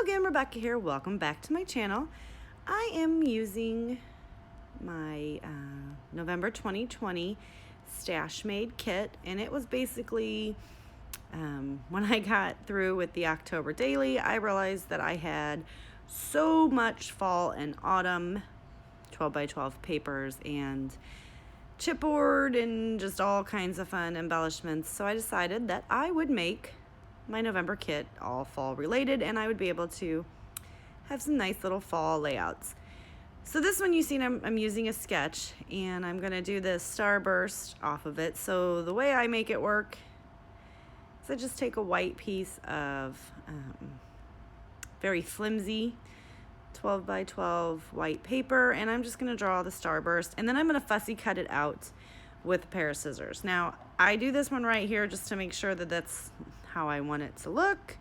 again, Rebecca here. Welcome back to my channel. I am using my November 2020 Stash Made kit, and it was basically when I got through with the October daily, I realized that I had so much fall and autumn 12 by 12 papers and chipboard and just all kinds of fun embellishments. So I decided that I would make my November kit all fall related, and I would be able to have some nice little fall layouts. So this one, you see, I'm using a sketch, and I'm gonna do this starburst off of it. So the way I make it work is I just take a white piece of very flimsy 12 by 12 white paper, and I'm just gonna draw the starburst, and then I'm gonna fussy cut it out with a pair of scissors. Now, I do this one right here just to make sure that that's how I want it to look,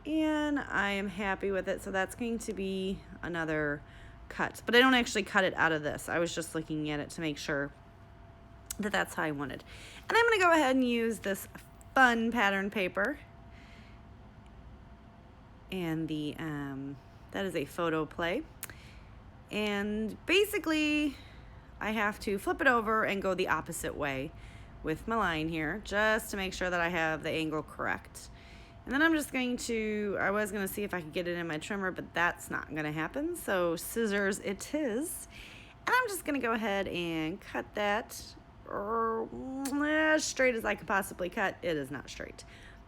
and I am happy with it. So that's going to be another cut, but I don't actually cut it out of this. I was just looking at it to make sure that that's how I wanted. And I'm gonna go ahead and use this fun pattern paper, and the that is a photo play, and basically I have to flip it over and go the opposite way with my line here just to make sure that I have the angle correct. And then I'm just going to, I was going to see if I could get it in my trimmer, but that's not going to happen. So scissors it is. And I'm just going to go ahead and cut that as straight as I could possibly cut. It is not straight,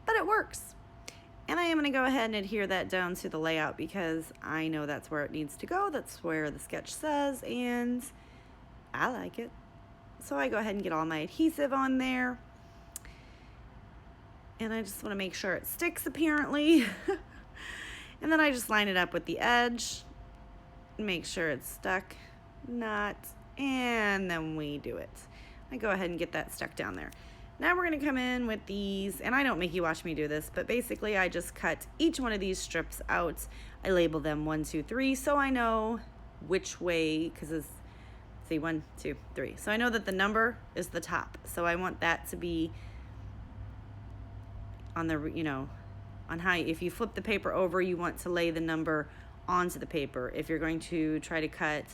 but it works. And I am going to go ahead and adhere that down to the layout because I know that's where it needs to go. That's where the sketch says, and I like it. So I go ahead and get all my adhesive on there. And I just want to make sure it sticks, apparently. And then I just line it up with the edge, make sure it's stuck, not, and then we do it. I go ahead and get that stuck down there. Now we're going to come in with these, and I don't make you watch me do this, but basically I just cut each one of these strips out. I label them 1, 2, 3, so I know which way, because it's, see, 1, 2, 3. So I know that the number is the top. So I want that to be on the, on how, if you flip the paper over, you want to lay the number onto the paper. If you're going to try to cut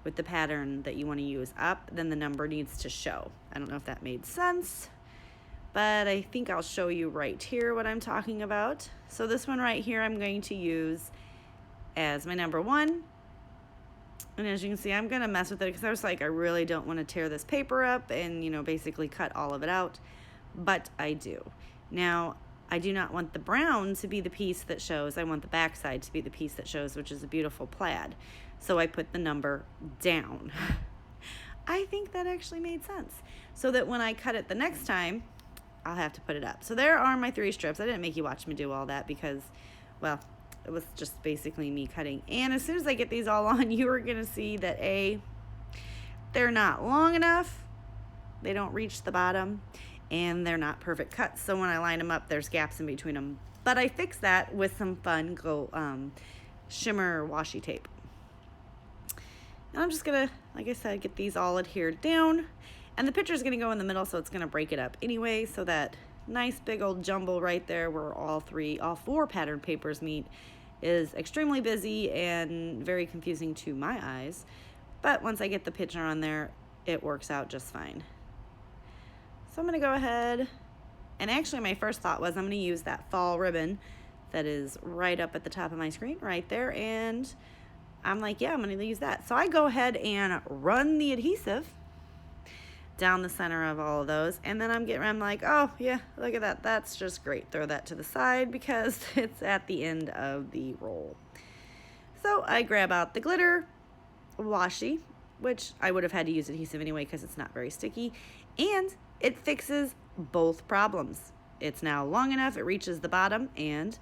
with the pattern that you want to use up, then the number needs to show. I don't know if that made sense, but I think I'll show you right here what I'm talking about. So this one right here, I'm going to use as my number 1. And as you can see, I'm going to mess with it because I was like, I really don't want to tear this paper up and, basically cut all of it out. But I do. Now, I do not want the brown to be the piece that shows. I want the backside to be the piece that shows, which is a beautiful plaid. So I put the number down. I think that actually made sense. So that when I cut it the next time, I'll have to put it up. So there are my 3 strips. I didn't make you watch me do all that because, well, it was just basically me cutting. And as soon as I get these all on, you are going to see that they're not long enough. They don't reach the bottom, and they're not perfect cuts. So when I line them up, there's gaps in between them. But I fixed that with some fun shimmer washi tape. And I'm just going to, like I said, get these all adhered down. And the picture is going to go in the middle, so it's going to break it up anyway. So that nice big old jumble right there where all 4 pattern papers meet is extremely busy and very confusing to my eyes. But once I get the picture on there, it works out just fine. So I'm going to go ahead, and actually my first thought was I'm going to use that fall ribbon that is right up at the top of my screen right there, and I'm like, yeah, I'm going to use that. So I go ahead and run the adhesive down the center of all of those, and then I'm like, oh yeah, look at that, that's just great. Throw that to the side because it's at the end of the roll. So I grab out the glitter washi, which I would have had to use adhesive anyway because it's not very sticky, and it fixes both problems. It's now long enough, it reaches the bottom, and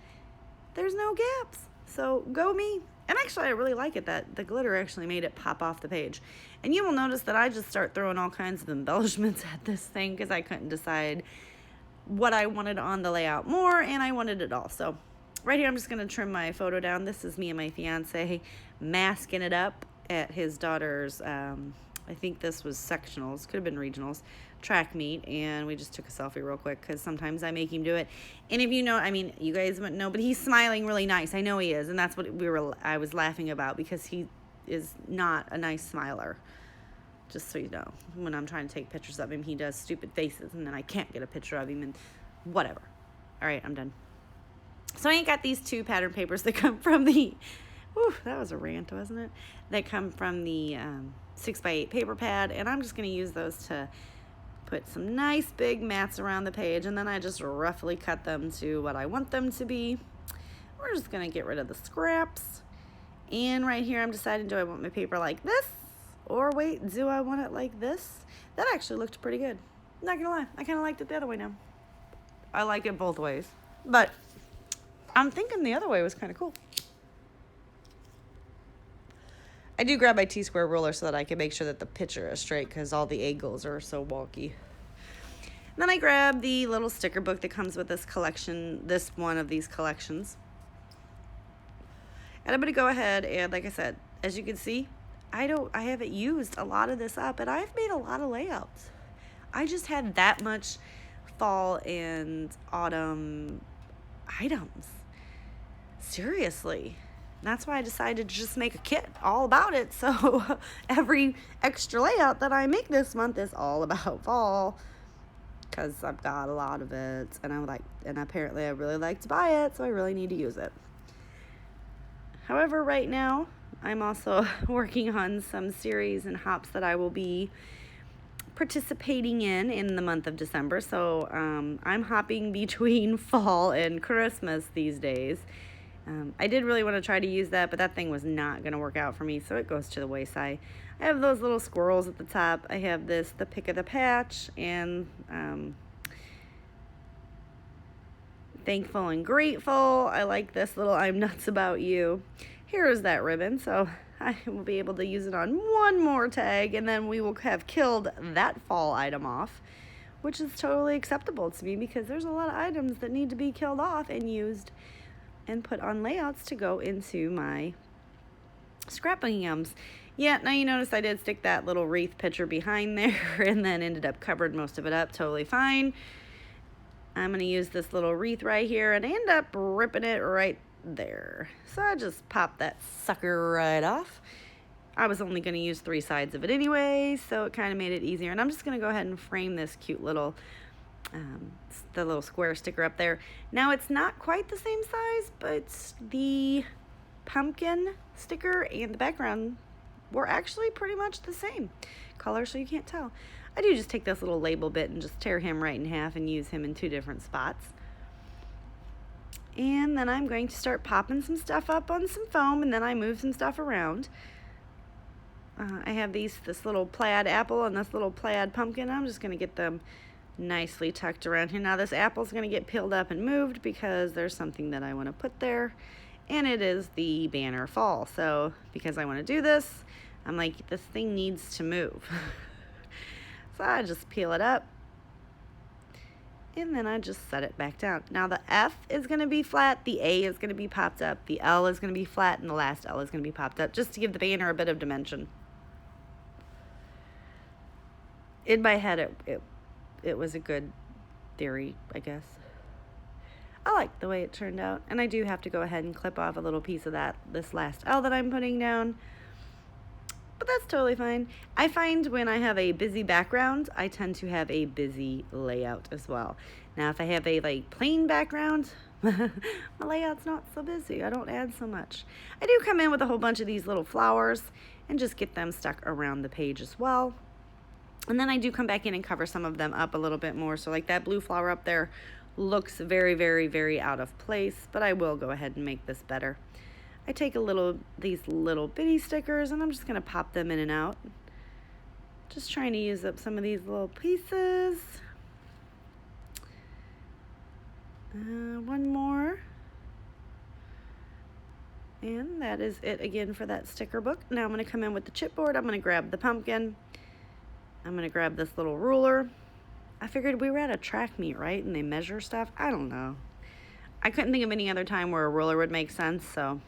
there's no gaps. So go me. And actually, I really like it that the glitter actually made it pop off the page. And you will notice that I just start throwing all kinds of embellishments at this thing because I couldn't decide what I wanted on the layout more, and I wanted it all. So right here, I'm just going to trim my photo down. This is me and my fiance masking it up at his daughter's, I think this was sectionals, could have been regionals, track meet, and we just took a selfie real quick because sometimes I make him do it. And if you know, I mean, you guys wouldn't know, but he's smiling really nice. I know he is, and that's what I was laughing about, because he is not a nice smiler. Just so you know, when I'm trying to take pictures of him, he does stupid faces, and then I can't get a picture of him, and whatever. All right, I'm done. So I ain't got these 2 pattern papers that come from the, whew, that was a rant, wasn't it? That come from the 6x8 paper pad, and I'm just going to use those to put some nice big mats around the page, and then I just roughly cut them to what I want them to be. We're just going to get rid of the scraps. And right here I'm deciding, do I want my paper like this? Or wait, do I want it like this? That actually looked pretty good. Not gonna lie, I kind of liked it the other way now. I like it both ways. But I'm thinking the other way was kind of cool. I do grab my T-square ruler so that I can make sure that the picture is straight, because all the angles are so wonky. And then I grab the little sticker book that comes with this collection, this one of these collections. And I'm going to go ahead and, like I said, as you can see, I haven't used a lot of this up, and I've made a lot of layouts. I just had that much fall and autumn items. Seriously. That's why I decided to just make a kit all about it. So every extra layout that I make this month is all about fall, because I've got a lot of it, and apparently I really like to buy it, so I really need to use it. However, right now I'm also working on some series and hops that I will be participating in the month of December. So I'm hopping between fall and Christmas these days. I did really want to try to use that, but that thing was not going to work out for me, so it goes to the wayside. I have those little squirrels at the top. I have the pick of the patch, and thankful and grateful. I like this little I'm nuts about you. Here is that ribbon, so I will be able to use it on one more tag, and then we will have killed that fall item off, which is totally acceptable to me, because there's a lot of items that need to be killed off and used and put on layouts to go into my scrapbooking albums. Yeah, now you notice I did stick that little wreath picture behind there and then ended up covered most of it up. Totally fine. I'm going to use this little wreath right here and end up ripping it right there. So I just popped that sucker right off. I was only going to use 3 sides of it anyway, so it kind of made it easier. And I'm just going to go ahead and frame this cute little the little square sticker up there. Now it's not quite the same size, but the pumpkin sticker and the background were actually pretty much the same color, so you can't tell. I do just take this little label bit and just tear him right in half and use him in 2 different spots. And then I'm going to start popping some stuff up on some foam, and then I move some stuff around. I have this little plaid apple and this little plaid pumpkin. I'm just going to get them nicely tucked around here. Now this apple's going to get peeled up and moved because there's something that I want to put there, and it is the banner fall. So because I want to do this, I'm like, this thing needs to move. So I just peel it up, and then I just set it back down. Now the F is going to be flat, the A is going to be popped up, the L is going to be flat, and the last L is going to be popped up, just to give the banner a bit of dimension. In my head, it was a good theory, I guess. I like the way it turned out, and I do have to go ahead and clip off a little piece of this last L that I'm putting down, but that's totally fine. I find when I have a busy background, I tend to have a busy layout as well. Now if I have a plain background, my layout's not so busy. I don't add so much. I do come in with a whole bunch of these little flowers and just get them stuck around the page as well. And then I do come back in and cover some of them up a little bit more. So like that blue flower up there looks very, very, very out of place, but I will go ahead and make this better. I take these little bitty stickers, and I'm just gonna pop them in and out. Just trying to use up some of these little pieces. One more. And that is it again for that sticker book. Now I'm gonna come in with the chipboard. I'm gonna grab the pumpkin. I'm going to grab this little ruler. I figured we were at a track meet, right? And they measure stuff. I don't know. I couldn't think of any other time where a ruler would make sense, so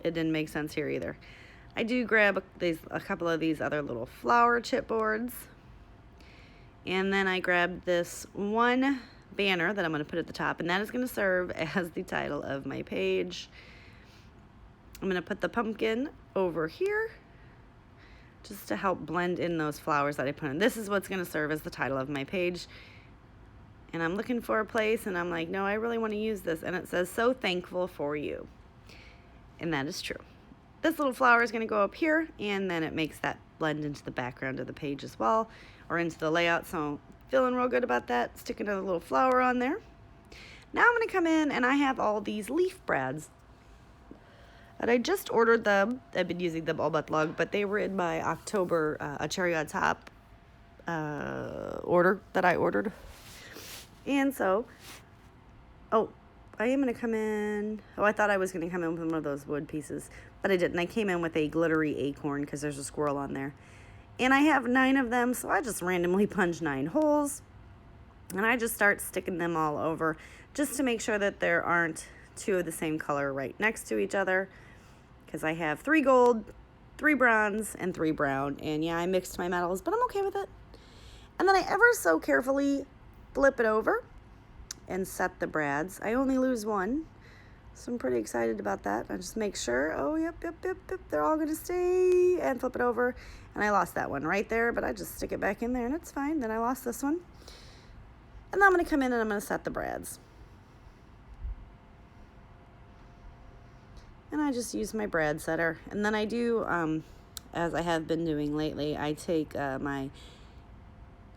it didn't make sense here either. I do grab a couple of these other little flower chipboards. And then I grabbed this one banner that I'm going to put at the top, and that is going to serve as the title of my page. I'm going to put the pumpkin over here just to help blend in those flowers that I put in. This is what's going to serve as the title of my page. And I'm looking for a place, and I'm like, no, I really want to use this. And it says, so thankful for you. And that is true. This little flower is going to go up here, and then it makes that blend into the background of the page as well, or into the layout. So feeling real good about that. Stick another little flower on there. Now I'm going to come in, and I have all these leaf brads. And I just ordered them. I've been using them all month long, but they were in my October A Cherry on Top order that I ordered. And so, I am going to come in. I thought I was going to come in with one of those wood pieces, but I didn't. I came in with a glittery acorn because there's a squirrel on there. And I have 9 of them, so I just randomly punch 9 holes. And I just start sticking them all over just to make sure that there aren't 2 of the same color right next to each other. Because I have 3 gold, 3 bronze, and 3 brown. And yeah, I mixed my metals, but I'm okay with it. And then I ever so carefully flip it over and set the brads. I only lose 1, so I'm pretty excited about that. I just make sure, yep, they're all gonna stay, and flip it over. And I lost that one right there, but I just stick it back in there and it's fine. Then I lost this one. And then I'm gonna come in and I'm gonna set the brads. And I just use my brad setter. And then I do, as I have been doing lately, I take my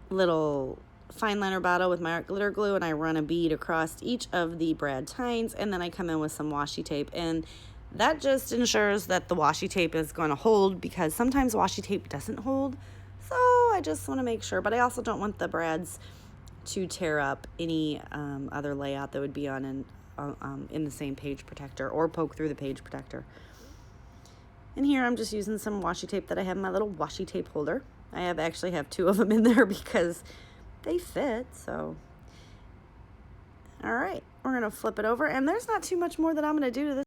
little fine liner bottle with my art glitter glue, and I run a bead across each of the brad tines, and then I come in with some washi tape, and that just ensures that the washi tape is going to hold, because sometimes washi tape doesn't hold. So I just want to make sure, but I also don't want the brads to tear up any other layout that would be on in the same page protector or poke through the page protector. And here I'm just using some washi tape that I have in my little washi tape holder. I actually have 2 of them in there because they fit. So all right, we're gonna flip it over, and there's not too much more that I'm gonna do to this.